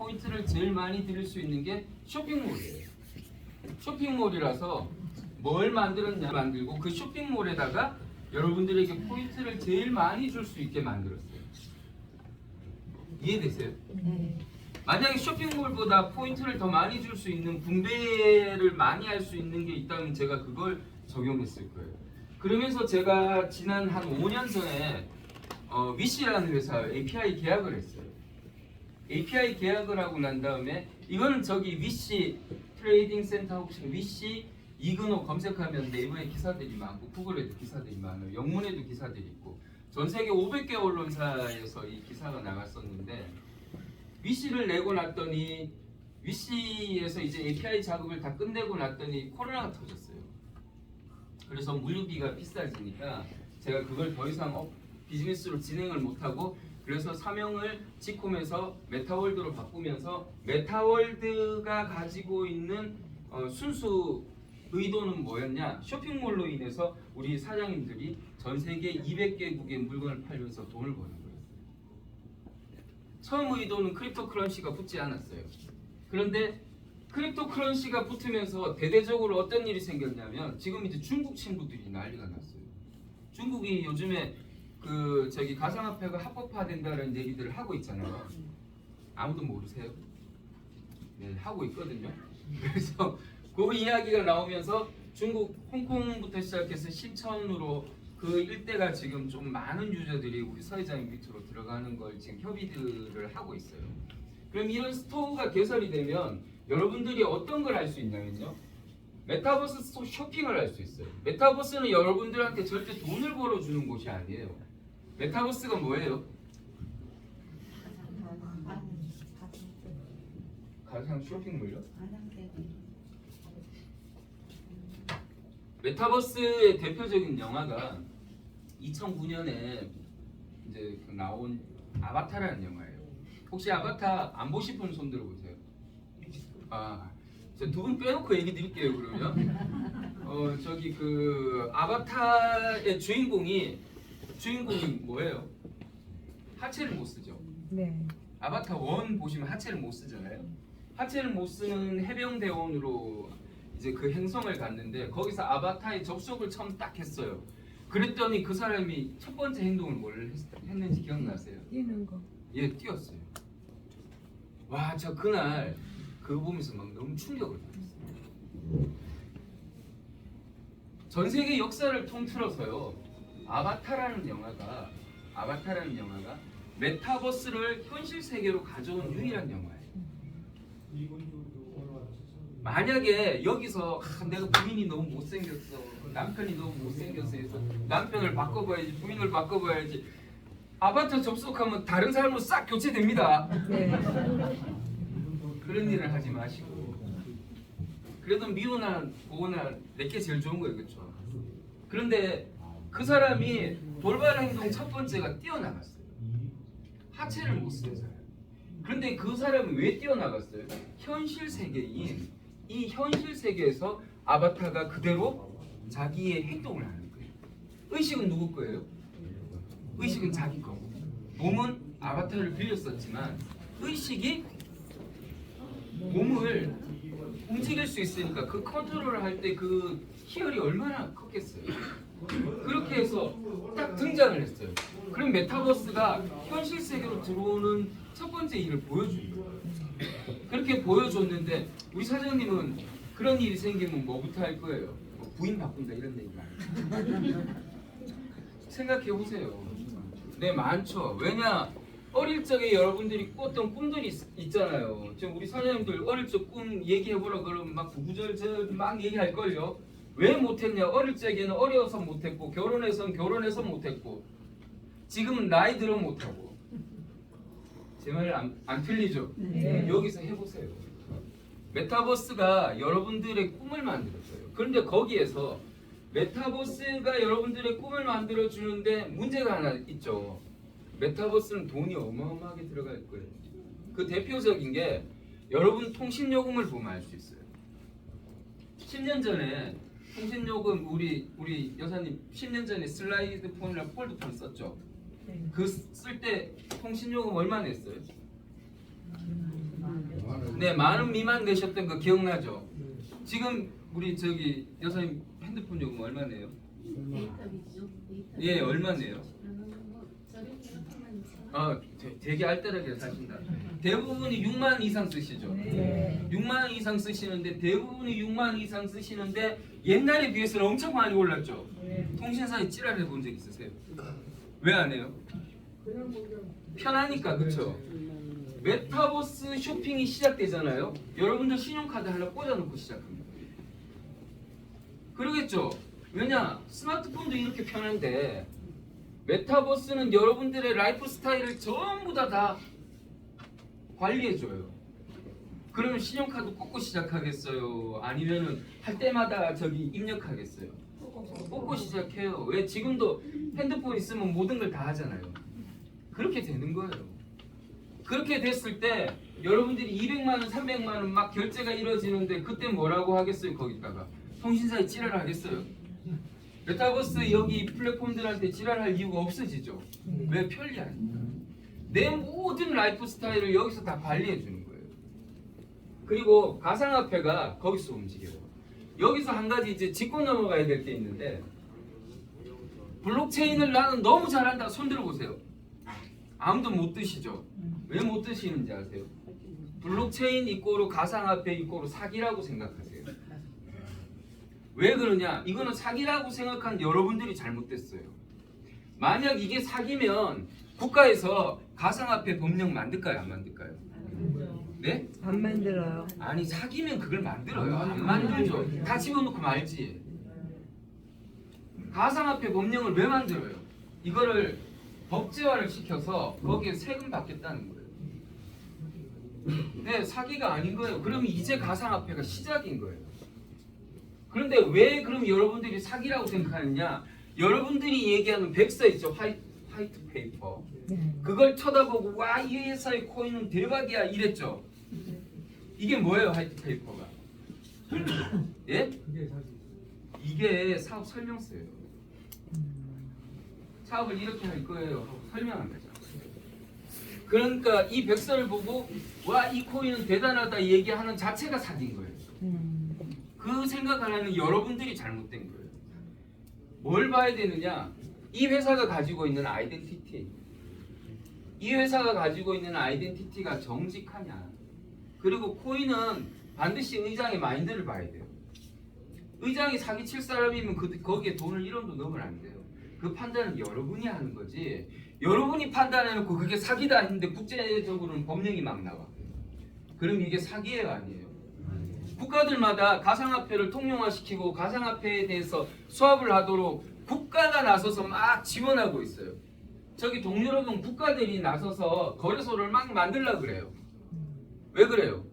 포인트를 제일 많이 드릴 수 있는 게 쇼핑몰이에요. 쇼핑몰이라서 뭘 만들고 그 쇼핑몰에다가 여러분들에게 포인트를 제일 많이 줄 수 있게 만들었어요. 이해되세요? 네. 만약에 쇼핑몰보다 포인트를 더 많이 줄 수 있는 분배를 많이 할 수 있는 게 있다면 제가 그걸 적용했을 거예요. 그러면서 제가 지난 한 5년 전에 위시라는 회사 API 계약을 했어요. API 계약을 하고 난 다음에 이거는 저기 위시 트레이딩 센터 혹시 위시 이그노 검색하면 네이버에 기사들이 많고 구글에도 기사들이 많아요. 영문에도 기사들이 있고 전 세계 500개 언론사에서 이 기사가 나갔었는데 위시를 내고 났더니 위시에서 이제 API 작업을 다 끝내고 났더니 코로나가 터졌어요. 그래서 물류비가 비싸지니까 제가 그걸 더 이상 비즈니스로 진행을 못하고 그래서 사명을 지콤에서 메타월드로 바꾸면서 메타월드가 가지고 있는 순수 의도는 뭐였냐? 쇼핑몰로 인해서 우리 사장님들이 전 세계 200개국의 물건을 팔면서 돈을 버는 거예요. 처음 의도는 크립토커런시가 붙지 않았어요. 그런데 크립토커런시가 붙으면서 대대적으로 어떤 일이 생겼냐면 지금 이제 중국 친구들이 난리가 났어요. 중국이 요즘에 그 저기 가상화폐가 합법화된다는 얘기들을 하고 있잖아요. 아무도 모르세요? 네, 하고 있거든요. 그래서 그 이야기가 나오면서 중국 홍콩부터 시작해서 신천으로 그 일대가 지금 좀 많은 유저들이 우리 서회장님 밑으로 들어가는 걸 지금 협의들을 하고 있어요. 그럼 이런 스토어가 개설이 되면 여러분들이 어떤 걸 할 수 있냐면요. 메타버스 스토어 쇼핑을 할 수 있어요. 메타버스는 여러분들한테 절대 돈을 벌어주는 곳이 아니에요. 메타버스가 뭐예요? 가상 쇼핑몰요? 메타버스의 대표적인 영화가 2009년에 이제 나온 아바타라는 영화예요. 혹시 아바타 안 보신 분 손 들어보세요. 아, 저 두 분 빼놓고 얘기 드릴게요. 그러면 저기 그 아바타의 주인공이 뭐예요? 하체를 못 쓰죠. 네. 아바타 1 보시면 하체를 못 쓰잖아요. 하체를 못 쓰는 해병대원으로 이제 그 행성을 갔는데 거기서 아바타에 접속을 처음 딱 했어요. 그랬더니 그 사람이 첫 번째 행동을 뭘 했는지 기억나세요? 뛰는 거. 예, 뛰었어요. 와, 저 그날 그거 보면서 막 너무 충격을 받았어요. 전 세계 역사를 통틀어서요. 아바타라는 영화가 메타버스를 현실 세계로 가져온 유일한 영화예요. 만약에 여기서 내가 부인이 너무 못생겼어, 남편이 너무 못생겼어 해서 남편을 바꿔봐야지, 부인을 바꿔봐야지, 아바타 접속하면 다른 사람으로 싹 교체됩니다. 네. 그런 일을 하지 마시고 그래도 미우나 보우나 내게 제일 좋은 거예요. 그렇죠? 그런데 그 사람이 돌발 행동 첫 번째가 뛰어나갔어요. 하체를 못 쓰는 사람. 그런데 그 사람이 왜 뛰어나갔어요? 현실 세계인 이 현실 세계에서 아바타가 그대로 자기의 행동을 하는 거예요. 의식은 누구 거예요? 의식은 자기 거고 몸은 아바타를 빌렸었지만 의식이 몸을 움직일 수 있으니까 그 컨트롤을 할 때 그 희열이 얼마나 컸겠어요. 그렇게 해서 딱 등장을 했어요. 그럼 메타버스가 현실 세계로 들어오는 첫 번째 일을 보여준 거예요. 그렇게 보여줬는데 우리 사장님은 그런 일이 생기면 뭐부터 할 거예요? 뭐 부인 바꾼다 이런 얘기 많아요. 생각해 보세요. 네, 많죠. 왜냐? 어릴 적에 여러분들이 꿨던 꿈들이 있잖아요. 지금 우리 사장님들 어릴 적 꿈 얘기해보라 그러면 막 구구절절 막 얘기할 걸요. 왜 못했냐? 어릴 적에는 어려서 못했고 결혼해서 못했고 지금은 나이 들어 못하고. 제 말 안 틀리죠? 네. 여기서 해보세요. 메타버스가 여러분들의 꿈을 만들었어요. 그런데 거기에서 메타버스가 여러분들의 꿈을 만들어주는데 문제가 하나 있죠. 메타버스는 돈이 어마어마하게 들어갈 거예요. 그 대표적인 게 여러분 통신요금을 보면 알 수 있어요. 10년 전에 통신요금 우리 여사님 10년 전에 슬라이드 폰이랑 폴드폰 썼죠. 네. 그 쓸 때 통신요금 얼마 냈어요? 네, 10,000원 미만 내셨던 거 기억나죠? 지금 우리 저기 여사님 핸드폰 요금 얼마네요? 예, 얼마네요? 되게 알뜰하게 사신다. 대부분이 6만 이상 쓰시죠? 6만 이상 쓰시는데 대부분이 6만 이상 쓰시는데 옛날에 비해서는 엄청 많이 올랐죠? 통신사에 찌랄해 본 적 있으세요? 왜 안 해요? 편하니까, 그쵸? 메타버스 쇼핑이 시작되잖아요. 여러분들 신용카드 하나 꽂아놓고 시작합니다. 그러겠죠? 왜냐? 스마트폰도 이렇게 편한데 메타버스는 여러분들의 라이프 스타일을 전부 다 관리해줘요. 그러면 신용카드 꽂고 시작하겠어요? 아니면은 할 때마다 저기 입력하겠어요? 꽂고 시작해요. 왜? 지금도 핸드폰 있으면 모든 걸 다 하잖아요. 그렇게 되는 거예요. 그렇게 됐을 때 여러분들이 200만 원, 300만 원 막 결제가 이루어지는데 그때 뭐라고 하겠어요? 거기다가 통신사에 지랄을 하겠어요? 메타버스 여기 플랫폼들한테 지랄할 이유가 없어지죠. 왜? 편리하니까. 내 모든 라이프 스타일을 여기서 다 관리해 주는 거예요. 그리고 가상화폐가 거기서 움직여요. 여기서 한 가지 이제 짚고 넘어가야 될 게 있는데, 블록체인을 나는 너무 잘한다 손 들어보세요. 아무도 못 드시죠? 왜 못 드시는지 아세요? 블록체인 이꼬르 가상화폐 이꼬르 사기라고 생각하세요. 왜 그러냐? 이거는 사기라고 생각한 여러분들이 잘못됐어요. 만약 이게 사기면 국가에서 가상화폐 법령 만들까요? 안 만들까요? 네? 안 만들어요. 아니, 사기면 그걸 만들어요. 안 만들죠. 다 집어넣고 말지. 가상화폐 법령을 왜 만들어요? 이거를 법제화를 시켜서 거기에 세금 받겠다는 거예요. 네, 사기가 아닌 거예요. 그러면 이제 가상화폐가 시작인 거예요. 그런데 왜 그럼 여러분들이 사기라고 생각하느냐? 여러분들이 얘기하는 백서 있죠? 화이트 페이퍼. 그걸 쳐다보고 와, 이 회사의 코인은 대박이야 이랬죠? 이게 뭐예요, 화이트 페이퍼가? 예? 이게 사업 설명서예요. 사업을 이렇게 할 거예요 하고 설명한 거죠. 그러니까 이 백서를 보고 와, 이 코인은 대단하다 얘기하는 자체가 사기인 거예요. 그 생각을 하는 여러분들이 잘못된 거예요. 뭘 봐야 되느냐? 이 회사가 가지고 있는 아이덴티티, 이 회사가 가지고 있는 아이덴티티가 정직하냐? 그리고 코인은 반드시 의장의 마인드를 봐야 돼요. 의장이 사기칠 사람이면 거기에 돈을 1원도 넣으면 안 돼요. 그 판단은 여러분이 하는 거지. 여러분이 판단해놓고 그게 사기다 했는데 국제적으로는 법령이 막 나와. 그럼 이게 사기예요, 아니에요? 국가들마다 가상화폐를 통용화시키고 가상화폐에 대해서 수합을 하도록 국가가 나서서 막 지원하고 있어요. 저기 동유럽은 국가들이 나서서 거래소를 막 만들려고 그래요. 왜 그래요?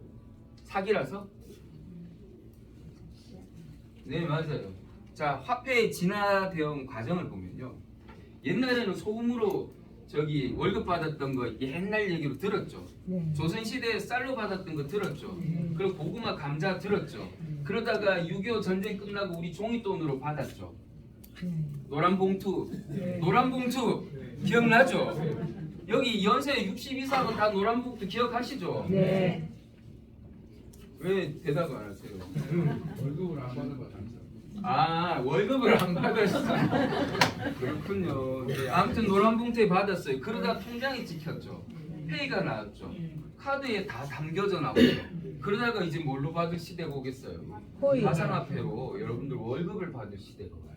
사기라서? 네, 맞아요. 자, 화폐의 진화되어 과정을 보면요. 옛날에는 소금으로 저기 월급 받았던 거 옛날 얘기로 들었죠. 조선시대에 쌀로 받았던 거 들었죠. 그리고 고구마, 감자 들었죠. 그러다가 6.25 전쟁 끝나고 우리 종이돈으로 받았죠. 노란 봉투, 노란 봉투 기억나죠? 여기 연세 60 이상은 다 노란 봉투 기억하시죠? 네. 왜 대답 안 하세요? 월급을 안 받는 거 아니죠? 아, 월급을 안 받았어. 그렇군요. 네, 아무튼 노란 봉투에 받았어요. 그러다 통장이 찍혔죠. 페이가 나왔죠. 카드에 다 담겨져 나오죠. 그러다가 이제 뭘로 받을 시대가 오겠어요? 코인. 가상화폐로 여러분들 월급을 받을 시대가 와요.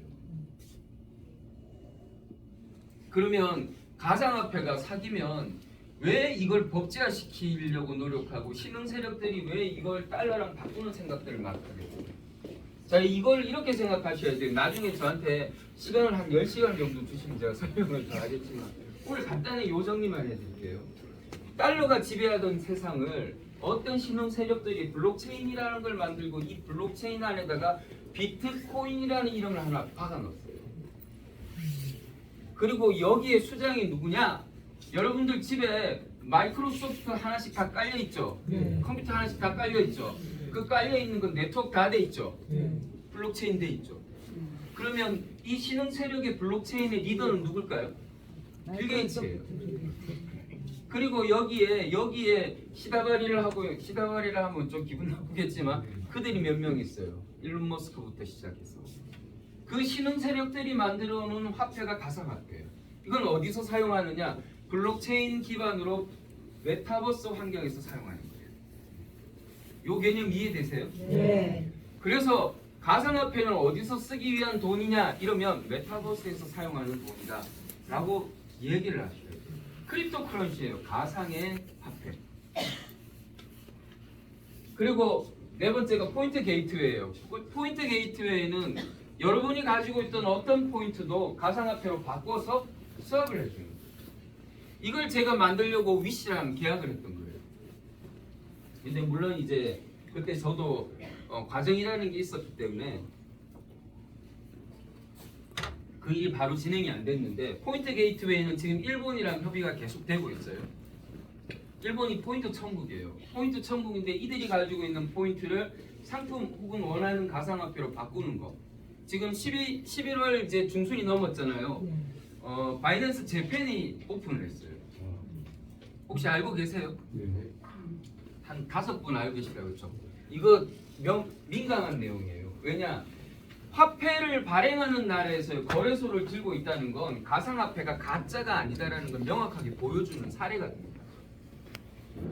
그러면 가상화폐가 사기면 왜 이걸 법제화시키려고 노력하고 신흥 세력들이 왜 이걸 달러랑 바꾸는 생각들을 막 하겠어요? 자, 이걸 이렇게 생각하셔야 돼요. 나중에 저한테 시간을 한 10시간 정도 주시면 제가 설명을 더 하겠지만 오늘 간단히 요 정리만 해드릴게요. 달러가 지배하던 세상을 어떤 신흥 세력들이 블록체인이라는 걸 만들고 이 블록체인 안에다가 비트코인이라는 이름을 하나 박아넣었어요. 그리고 여기에 수장이 누구냐? 여러분들 집에 마이크로소프트 하나씩 다 깔려 있죠. 컴퓨터 하나씩 다 깔려 있죠. 그 깔려 있는 건 네트워크 다 돼 있죠. 블록체인 돼 있죠. 그러면 이 신흥 세력의 블록체인의 리더는 누굴까요? 빌 게이츠예요. 그리고 여기에 시다바리를 하면 좀 기분 나쁘겠지만 그들이 몇 명 있어요. 일론 머스크부터 시작해서 그 신흥 세력들이 만들어 놓은 화폐가 가상화폐예요. 이건 어디서 사용하느냐? 블록체인 기반으로 메타버스 환경에서 사용하는 거예요. 요 개념 이해되세요? 네. 그래서 가상화폐는 어디서 쓰기 위한 돈이냐 이러면 메타버스에서 사용하는 돈이다 라고 얘기를 하셔요. 크립토커런시예요. 가상의 화폐. 그리고 네 번째가 포인트 게이트웨이예요. 포인트 게이트웨이는 여러분이 가지고 있던 어떤 포인트도 가상화폐로 바꿔서 수합을 해주는 거예요. 이걸 제가 만들려고 위시랑 계약을 했던 거예요. 근데 물론 이제 그때 저도 과정이라는 게 있었기 때문에 그 일이 바로 진행이 안 됐는데 포인트 게이트웨이는 지금 일본이랑 협의가 계속되고 있어요. 일본이 포인트 천국이에요. 포인트 천국인데 이들이 가지고 있는 포인트를 상품 혹은 원하는 가상화폐로 바꾸는 거. 지금 11월 이제 중순이 넘었잖아요. 바이낸스 재팬이 오픈을 했어요. 혹시 알고 계세요? 네. 한 5분 알고 계시라고 했죠. 이거 민감한 내용이에요. 왜냐? 화폐를 발행하는 나라에서 거래소를 들고 있다는 건 가상화폐가 가짜가 아니다라는 걸 명확하게 보여주는 사례가 됩니다.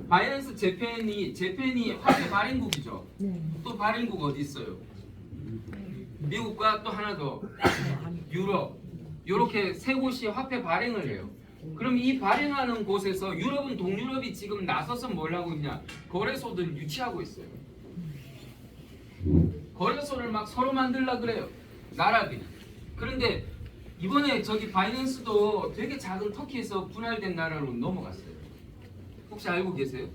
바이낸스 재팬이 화폐 발행국이죠. 또 발행국 어디 있어요? 미국과 또 하나 더 유럽. 이렇게 세 곳이 화폐 발행을 해요. 그럼 이 발행하는 곳에서 유럽은 동유럽이 지금 나서서 뭘 하고 있냐? 거래소들을 유치하고 있어요. 거래소를 막 서로 만들라 그래요. 나라들이. 그런데 이번에 저기 바이낸스도 되게 작은 터키에서 분할된 나라로 넘어갔어요. 혹시 알고 계세요?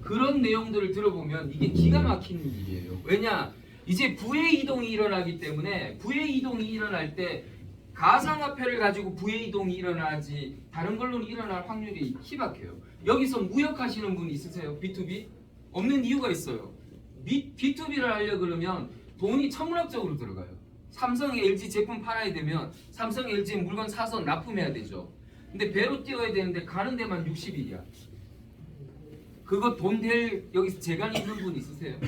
그런 내용들을 들어보면 이게 기가 막히는 일이에요. 왜냐? 이제 부의 이동이 일어나기 때문에 부의 이동이 일어날 때 가상화폐를 가지고 부의 이동이 일어나지 다른 걸로는 일어날 확률이 희박해요. 여기서 무역하시는 분 있으세요? B2B? 없는 이유가 있어요. B2B를 하려 그러면 돈이 천문학적으로 들어가요. 삼성, LG 제품 팔아야 되면 삼성, LG 물건 사서 납품해야 되죠. 근데 배로 띄워야 되는데 가는 데만 60일이야. 그거 돈 될 여기서 재간이 있는 분 있으세요?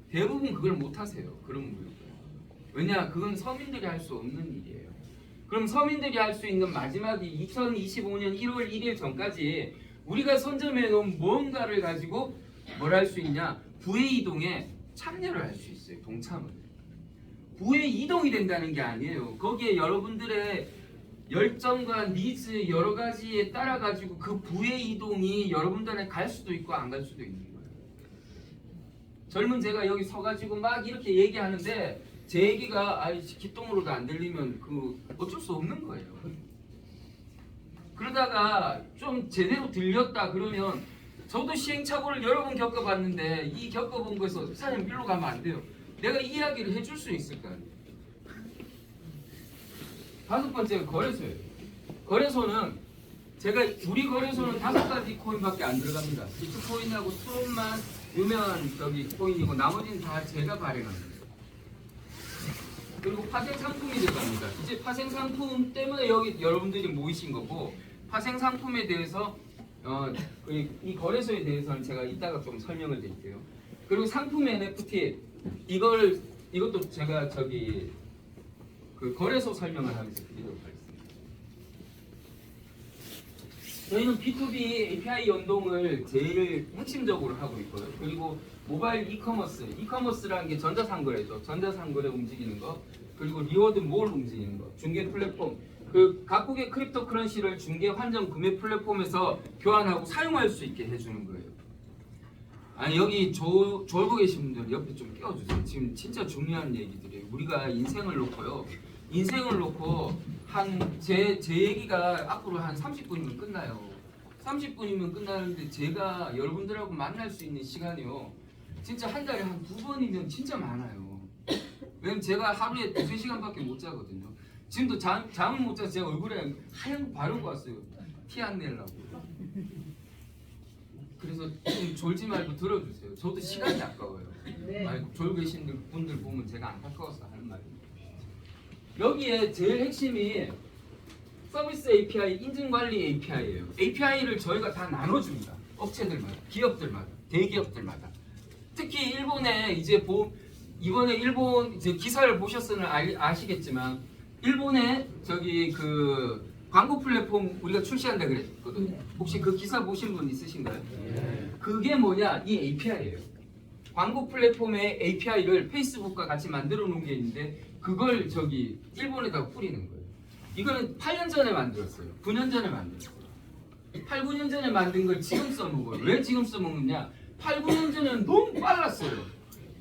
대부분 그걸 못 하세요. 그런 무역. 왜냐? 그건 서민들이 할 수 없는 일이에요. 그럼 서민들이 할 수 있는 마지막이 2025년 1월 1일 전까지 우리가 선점해 놓은 무언가를 가지고 뭘 할 수 있냐? 부의 이동에 참여를 할 수 있어요. 동참을. 부의 이동이 된다는 게 아니에요. 거기에 여러분들의 열정과 니즈 여러 가지에 따라 가지고 그 부의 이동이 여러분들한테 갈 수도 있고 안 갈 수도 있는 거예요. 젊은 제가 여기 서가지고 막 이렇게 얘기하는데 제 얘기가 귓동으로도 안 들리면 그 어쩔 수 없는 거예요. 그러다가 좀 제대로 들렸다 그러면 저도 시행착오를 여러 번 겪어봤는데 이 겪어본 거에서 사장님 일로 가면 안 돼요. 내가 이야기를 해줄 수 있을 거 아니에요. 5번째가 거래소예요. 거래소는 우리 거래소는 5가지 코인밖에 안 들어갑니다. 비트코인하고 트론만 유명한 저기 코인이고 나머지는 다 제가 발행합니다. 그리고 파생 상품이 들어갑니다. 이제 파생 상품 때문에 여기 여러분들이 모이신 거고 파생 상품에 대해서 이 거래소에 대해서는 제가 이따가 좀 설명을 드릴게요. 그리고 상품 NFT 이것도 제가 저기 그 거래소 설명을 하면서 드리도록 하겠습니다. 저희는 B2B API 연동을 제일 핵심적으로 하고 있고요. 그리고 모바일 이커머스라는 게 전자상거래죠. 전자상거래 움직이는 거. 그리고 리워드 몰 움직이는 거. 중개 플랫폼. 그 각국의 크립토커런시를 중개 환전 구매 플랫폼에서 교환하고 사용할 수 있게 해주는 거예요. 아니 여기 졸고 계신 분들 옆에 좀 끼워주세요. 지금 진짜 중요한 얘기들이에요. 우리가 인생을 놓고요. 인생을 놓고 제 얘기가 앞으로 한 30분이면 끝나요. 30분이면 끝나는데 제가 여러분들하고 만날 수 있는 시간이요. 진짜 한 달에 한 2번이면 진짜 많아요. 왜냐면 제가 하루에 2-3시간밖에 못 자거든요. 지금도 잠을 못 자서 제가 얼굴에 하얀 거 바르고 왔어요. 티 안 내려고. 그래서 좀 졸지 말고 들어주세요. 저도 시간이 아까워요. 아니, 졸고 계신 분들 보면 제가 안타까워서 하는 말입니다. 여기에 제일 핵심이 서비스 API, 인증관리 API예요. API를 저희가 다 나눠줍니다. 업체들마다, 기업들마다, 대기업들마다. 특히 일본에 이제 이번에 일본 이제 기사를 보셨으면 아시겠지만 일본에 저기 그 광고 플랫폼 우리가 출시한다 그랬거든요. 혹시 그 기사 보신 분 있으신가요? 그게 뭐냐? 이 API예요. 광고 플랫폼의 API를 페이스북과 같이 만들어 놓은 게 있는데 그걸 저기 일본에다가 뿌리는 거예요. 이거는 8년 전에 만들었어요. 9년 전에 만들었어요. 8, 9년 전에 만든 걸 지금 써먹어요. 왜 지금 써먹느냐? 8, 9년 전에는 너무 빨랐어요.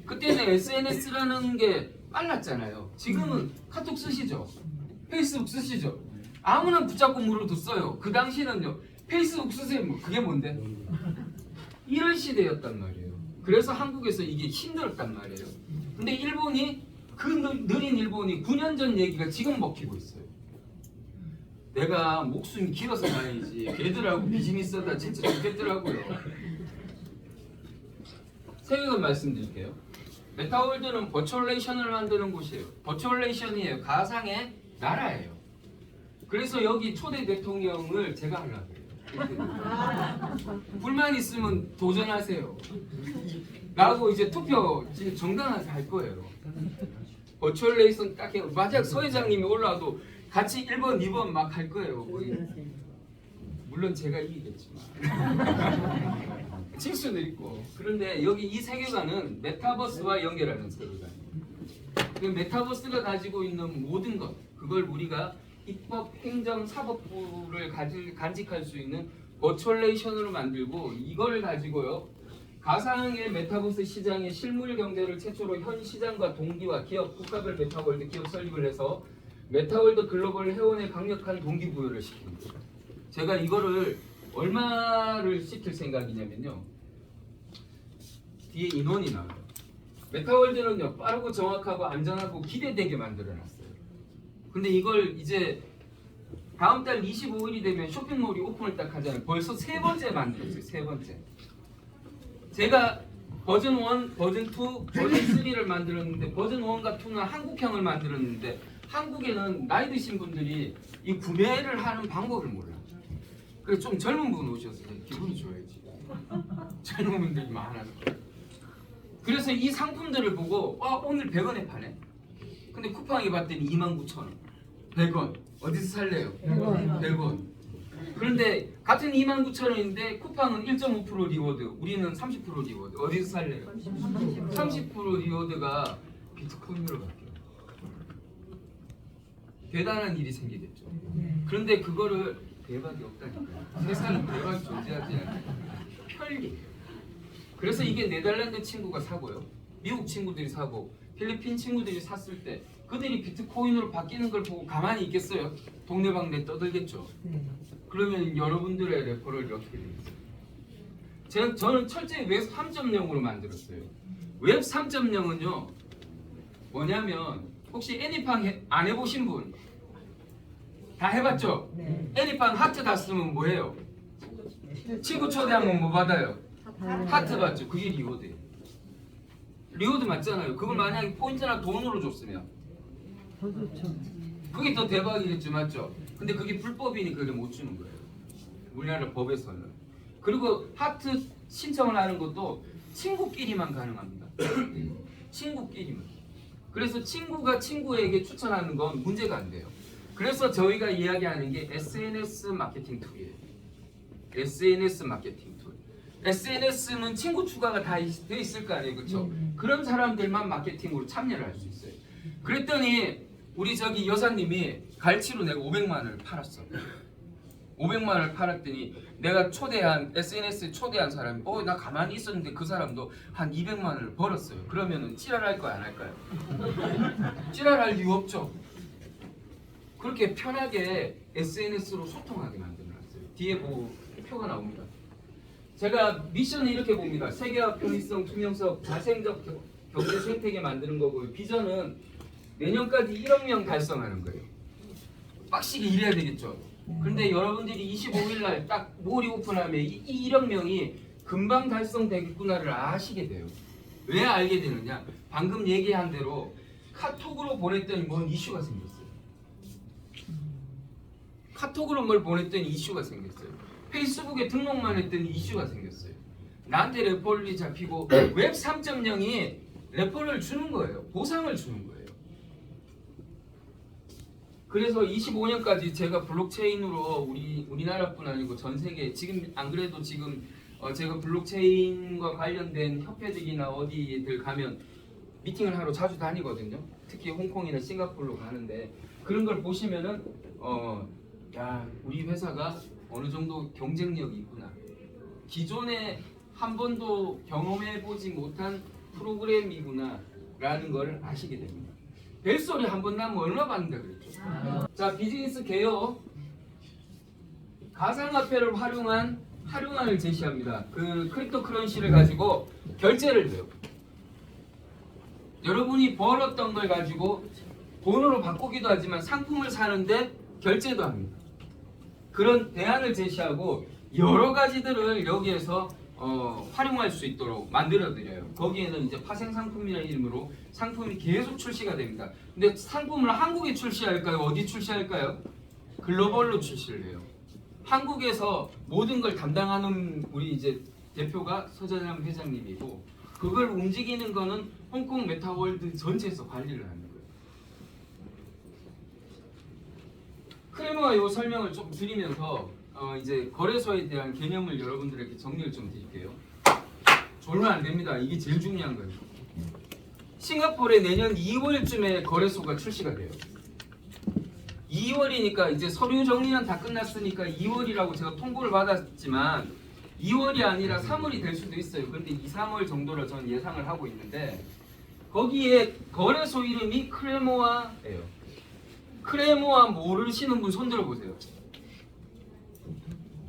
그때는 SNS라는 게 빨랐잖아요. 지금은 카톡 쓰시죠? 페이스북 쓰시죠? 아무나 붙잡고 물어도 써요. 그 당시는요. 페이스북 쓰세요. 뭐 그게 뭔데? 이런 시대였단 말이에요. 그래서 한국에서 이게 힘들었단 말이에요. 근데 일본이 그 느린 일본이 9년 전 얘기가 지금 먹히고 있어요. 내가 목숨이 길어서 말이지 걔들하고 비즈니스 하다 진짜 좋겠더라고요. 세계관 말씀드릴게요. 메타월드는 버추얼레이션을 만드는 곳이에요. 버추얼레이션이에요. 가상의 나라예요. 그래서 여기 초대 대통령을 제가 하려고 해요. 불만 있으면 도전하세요. 나하고 이제 투표 정당하게 할 거예요. 버추얼레이션 딱 해요. 만약 서 회장님이 올라와도 같이 1번, 2번 막 할 거예요. 물론 제가 이기겠지만 질 수도 있고. 그런데 여기 이 세계관은 메타버스와 연결하는 세계관이에요. 그 메타버스가 가지고 있는 모든 것, 그걸 우리가 입법, 행정, 사법부를 간직할 수 있는 버추얼레이션으로 만들고 이걸 가지고요. 가상의 메타버스 시장의 실물 경제를 최초로 현 시장과 동기와 기업, 국가별 메타월드 기업 설립을 해서 메타월드 글로벌 회원의 강력한 동기부여를 시킵니다. 제가 이거를 얼마를 시킬 생각이냐면요. 뒤에 인원이 나와요. 메타월드는요. 빠르고 정확하고 안전하고 기대되게 만들어놨어요. 근데 이걸 이제 다음 달 25일이 되면 쇼핑몰이 오픈을 딱 하잖아요. 벌써 세 번째 만들었어요. 세 번째. 제가 버전 1, 버전 2, 버전 3를 만들었는데 버전 1과 2는 한국형을 만들었는데 한국에는 나이 드신 분들이 이 구매를 하는 방법을 몰라. 그래서 좀 젊은 분 오셨어요. 기분이 좋아야지. 젊은 분들이 많아서. 그래서 이 상품들을 보고 오늘 100원에 파네. 근데 쿠팡에 봤더니 29,000원. 100원. 어디서 살래요? 100원. 그런데 같은 29,000원인데 쿠팡은 1.5% 리워드, 우리는 30% 리워드. 어디서 살래요? 30% 리워드가 비트코인으로 바뀌어요. 대단한 일이 생기겠죠. 그런데 그거를 대박이 없다니까요. 세상에 대박이 존재하지 않아요. 편리해요. 그래서 이게 네덜란드 친구가 사고요. 미국 친구들이 사고 필리핀 친구들이 샀을 때 그들이 비트코인으로 바뀌는 걸 보고 가만히 있겠어요? 동네방네 떠들겠죠. 그러면 여러분들의 레퍼럴이 어떻게 되겠어요? 저는 철저히 웹 3.0으로 만들었어요. 웹 3.0은요 뭐냐면 혹시 애니팡 안 해보신 분? 다 해봤죠? 애니팡 하트 다 쓰면 뭐해요? 친구 초대하면 뭐 받아요? 하트 받죠. 그게 리워드예요. 리워드 맞잖아요. 그걸 만약에 포인트나 돈으로 줬으면 더 좋죠. 그게 더 대박이겠죠. 맞죠? 근데 그게 불법이니까 그걸 못 주는 거예요. 우리나라 법에서는. 그리고 하트 신청을 하는 것도 친구끼리만 가능합니다. 친구끼리만. 그래서 친구가 친구에게 추천하는 건 문제가 안 돼요. 그래서 저희가 이야기하는 게 SNS 마케팅 툴이에요. SNS 마케팅 툴. SNS는 친구 추가가 다 돼 있을 거 아니에요. 그렇죠? 그런 사람들만 마케팅으로 참여를 할 수 있어요. 그랬더니 우리 저기 여사님이 갈치로 내가 500만 원을 팔았어. 500만 원을 팔았더니 내가 초대한 SNS에 초대한 사람이 나 가만히 있었는데 그 사람도 한 200만 원을 벌었어요. 그러면은 찌랄할 거야 안 할까요? 찌랄할 이유 없죠. 그렇게 편하게 SNS로 소통하게 만들어놨어요. 뒤에 표가 나옵니다. 제가 미션을 이렇게 봅니다. 세계화, 편의성, 투명성, 자생적 경제 생태계 만드는 거고요. 비전은 내년까지 1억 명 달성하는 거예요. 빡시게 일해야 되겠죠. 그런데 여러분들이 25일 날 딱 몰이 오픈하면 이 1억 명이 금방 달성되겠구나를 아시게 돼요. 왜 알게 되느냐? 방금 얘기한 대로 카톡으로 보냈더니 뭔 이슈가 생겼어요. 카톡으로 뭘 보냈더니 이슈가 생겼어요. 페이스북에 등록만 했더니 이슈가 생겼어요. 나한테 레퍼럴이 잡히고 웹 3.0이 레퍼럴 주는 거예요. 보상을 주는 거예요. 그래서 25년까지 제가 블록체인으로 우리나라뿐 아니고 전 세계 지금 안 그래도 지금 제가 블록체인과 관련된 협회들이나 어디들 가면 미팅을 하러 자주 다니거든요. 특히 홍콩이나 싱가포르로 가는데 그런 걸 보시면은 야 우리 회사가 어느 정도 경쟁력이 있구나. 기존에 한 번도 경험해보지 못한 프로그램이구나라는 걸 아시게 됩니다. 벨소리 한 번 나면 얼마 받는다 그랬죠. 자 비즈니스 개요 가상화폐를 활용한 활용안을 제시합니다. 그 크립토 커런시를 가지고 결제를 해요. 여러분이 벌었던 걸 가지고 돈으로 바꾸기도 하지만 상품을 사는데 결제도 합니다. 그런 대안을 제시하고 여러 가지들을 여기에서 활용할 수 있도록 만들어 드려요. 거기에는 이제 파생 상품이라는 이름으로 상품이 계속 출시가 됩니다. 근데 상품을 한국에 출시할까요? 어디 출시할까요? 글로벌로 출시를 해요. 한국에서 모든 걸 담당하는 우리 이제 대표가 서재남 회장님이고 그걸 움직이는 거는 홍콩 메타월드 전체에서 관리를 하는 거예요. 크레모가 이 설명을 좀 드리면서 이제 거래소에 대한 개념을 여러분들에게 정리를 좀 드릴게요. 졸면 안 됩니다. 이게 제일 중요한 거예요. 싱가포르에 내년 2월쯤에 거래소가 출시가 돼요. 2월이니까 이제 서류 정리는 다 끝났으니까 2월이라고 제가 통보를 받았지만 2월이 아니라 3월이 될 수도 있어요. 그런데 2, 3월 정도로 저는 예상을 하고 있는데 거기에 거래소 이름이 크레모아예요. 크레모아 모르시는 분 손들어 보세요.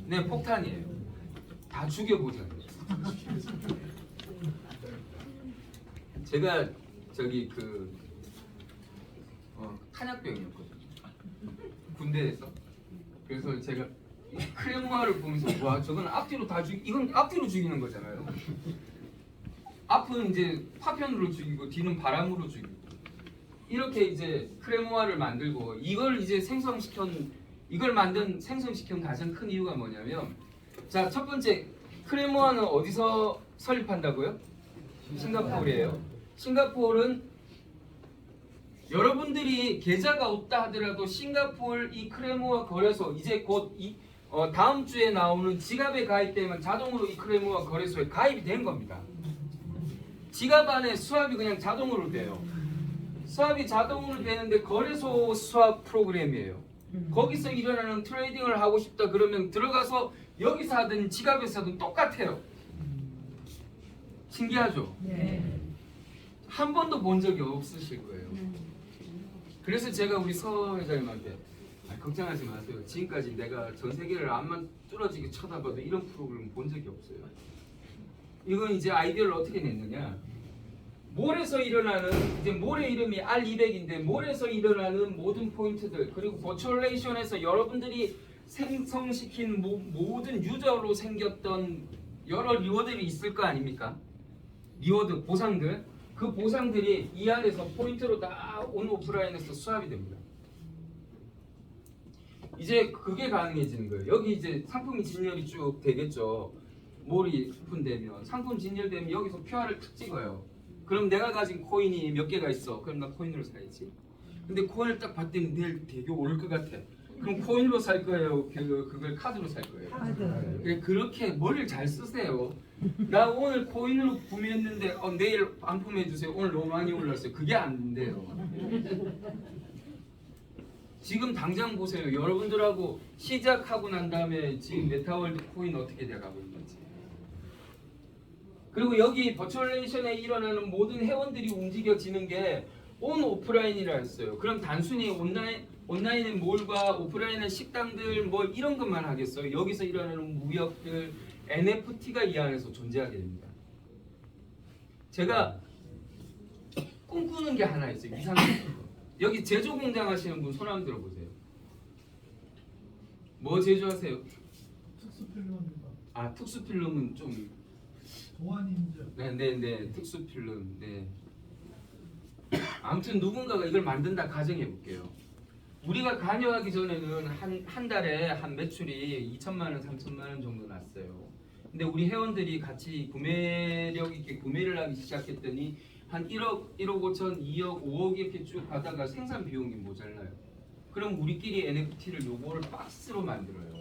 네, 폭탄이에요. 다 죽여보자. 제가 저기 탄약병이었거든요. 군대에서. 그래서 제가 크레모아를 보면서 와 저건 앞뒤로 이건 앞뒤로 죽이는 거잖아요. 앞은 이제 파편으로 죽이고 뒤는 바람으로 죽이고 이렇게 이제 크레모아를 만들고 이걸 이제 생성시킨 가장 큰 이유가 뭐냐면 자 첫 번째 크레모아는 어디서 설립한다고요? 싱가포르예요. 싱가포르는 여러분들이 계좌가 없다 하더라도 싱가포르 이 크레모아 거래소 이제 곧 다음 주에 나오는 지갑에 가입되면 자동으로 이 크레모아 거래소에 가입이 된 겁니다. 지갑 안에 수압이 그냥 자동으로 돼요. 수압이 자동으로 되는데 거래소 수압 프로그램이에요. 거기서 일어나는 트레이딩을 하고 싶다 그러면 들어가서 여기서 하든 지갑에서 하든 똑같아요. 신기하죠? 네. 한 번도 본 적이 없으실 거예요. 그래서 제가 우리 서 회장님한테 걱정하지 마세요. 지금까지 내가 전 세계를 앞만 뚫어지게 쳐다봐도 이런 프로그램 본 적이 없어요. 이건 이제 아이디어를 어떻게 냈느냐? 몰에서 일어나는 이제 몰의 이름이 R200인데 몰에서 일어나는 모든 포인트들 그리고 버추얼레이션에서 여러분들이 생성시킨 모든 유저로 생겼던 여러 리워드들이 있을 거 아닙니까? 리워드 보상들 그 보상들이 이 안에서 포인트로 다 온 오프라인에서 수합이 됩니다. 이제 그게 가능해지는 거예요. 여기 이제 상품이 진열이 쭉 되겠죠. 몰이 오픈되면 상품 진열되면 여기서 QR을 탁 찍어요. 그럼 내가 가진 코인이 몇 개가 있어. 그럼 나 코인으로 사야지. 근데 코인을 딱 봤더니 내일 되게 오를 것 같아. 그럼 코인으로 살 거예요. 그걸 카드로 살 거예요. 카드. 그렇게 머리를 잘 쓰세요. 나 오늘 코인으로 구매했는데 내일 반품해 주세요. 오늘 너무 많이 올랐어요. 그게 안 돼요. 지금 당장 보세요. 여러분들하고 시작하고 난 다음에 지금 메타월드 코인 어떻게 돼가고 있는지. 그리고 여기 버추얼레이션에 일어나는 모든 회원들이 움직여지는 게 온 오프라인이라 했어요. 그럼 단순히 온라인의 몰과 오프라인의 식당들 뭐 이런 것만 하겠어요? 여기서 일어나는 무역들, NFT가 이 안에서 존재하게 됩니다. 제가 꿈꾸는 게 하나 있어요. 이상한 거. 여기 제조 공장 하시는 분 손 한번 들어보세요. 뭐 제조하세요? 특수필름입니다. 아 특수필름은 좀 보안인증. 네 특수필름 네. 아무튼 누군가가 이걸 만든다 가정해 볼게요. 우리가 관여하기 전에는 한 달에 한 매출이 2천만 원, 3천만 원 정도 났어요. 근데 우리 회원들이 같이 구매력 있게 구매를 하기 시작했더니 한 1억, 1억 5천, 2억, 5억 이렇게 쭉 가다가 생산 비용이 모자라요. 그럼 우리끼리 NFT를 요거를 박스로 만들어요.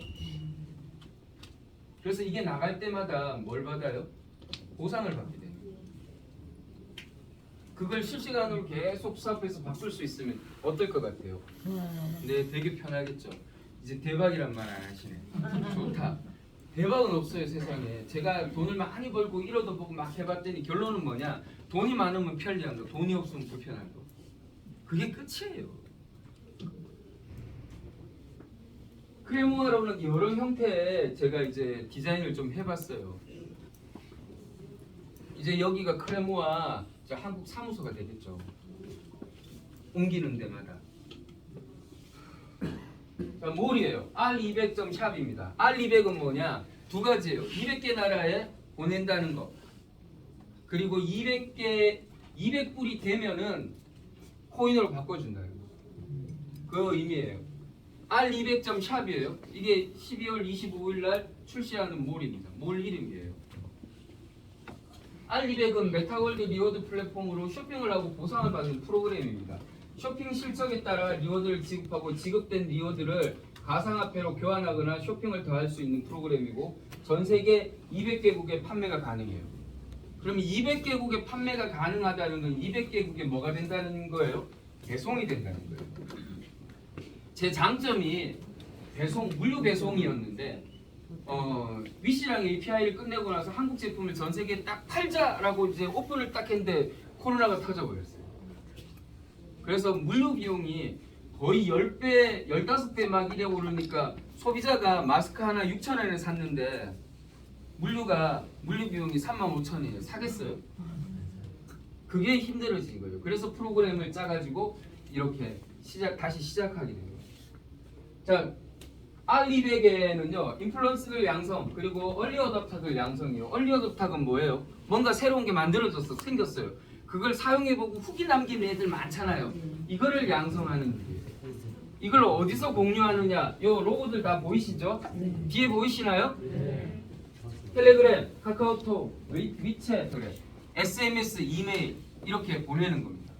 그래서 이게 나갈 때마다 뭘 받아요? 보상을 받게 돼요. 그걸 실시간으로 계속 수합해서 바꿀 수 있으면 어떨 것 같아요? 네, 되게 편하겠죠. 이제 대박이란 말 안 하시네. 좋다. 대박은 없어요 세상에. 제가 돈을 많이 벌고 잃어도 보고 막 해봤더니 결론은 뭐냐? 돈이 많으면 편리한 거, 돈이 없으면 불편한 거. 그게 끝이에요. 크레모아로는 여러 형태의 제가 이제 디자인을 좀 해봤어요. 이제 여기가 크레모아 한국 사무소가 되겠죠. 옮기는 데마다. 자, 몰이에요. R200.샵입니다. R200은 뭐냐? 두 가지예요. 200개 나라에 보낸다는 거. 그리고 200불이 되면은 코인으로 바꿔준다. 그 의미예요. R200.샵이에요. 이게 12월 25일 날 출시하는 몰입니다. 몰 이름이에요. R200은 메타월드 리워드 플랫폼으로 쇼핑을 하고 보상을 받는 프로그램입니다. 쇼핑 실적에 따라 리워드를 지급하고 지급된 리워드를 가상화폐로 교환하거나 쇼핑을 더할 수 있는 프로그램이고 전 세계 200개국에 판매가 가능해요. 그럼 200개국에 판매가 가능하다는 건 200개국에 뭐가 된다는 거예요? 배송이 된다는 거예요. 제 장점이 배송, 물류 배송이었는데 위시랑 API를 끝내고 나서 한국 제품을 전 세계에 딱 팔자라고 이제 오픈을 딱 했는데 코로나가 터져버렸어요. 그래서 물류 비용이 거의 10배, 15배 막 이래 오르니까 소비자가 마스크 하나 6,000원에 샀는데 물류 비용이 35,000원이에요. 사겠어요? 그게 힘들어진 거예요. 그래서 프로그램을 짜가지고 이렇게 다시 시작하게 된 거예요. 자, R200에는요 인플루언서들 양성 그리고 얼리 어답터들 양성이요. 얼리 어답터는 뭐예요? 뭔가 새로운 게 만들어졌어, 생겼어요. 그걸 사용해보고 후기 남기는 애들 많잖아요. 이거를 양성하는 일이에요. 이걸 어디서 공유하느냐? 요 로고들 다 보이시죠? 뒤에 보이시나요? 텔레그램, 카카오톡, 위챗, SMS, 이메일 이렇게 보내는 겁니다.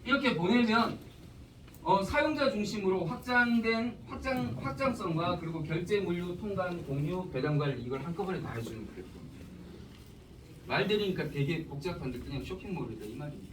이렇게 보내면 사용자 중심으로 확장성과 그리고 결제, 물류, 통관, 공유, 배당 관리 이걸 한꺼번에 다 해주는 플랫폼입니다. 말 들으니까 되게 복잡한데 그냥 쇼핑몰이다 이 말입니다.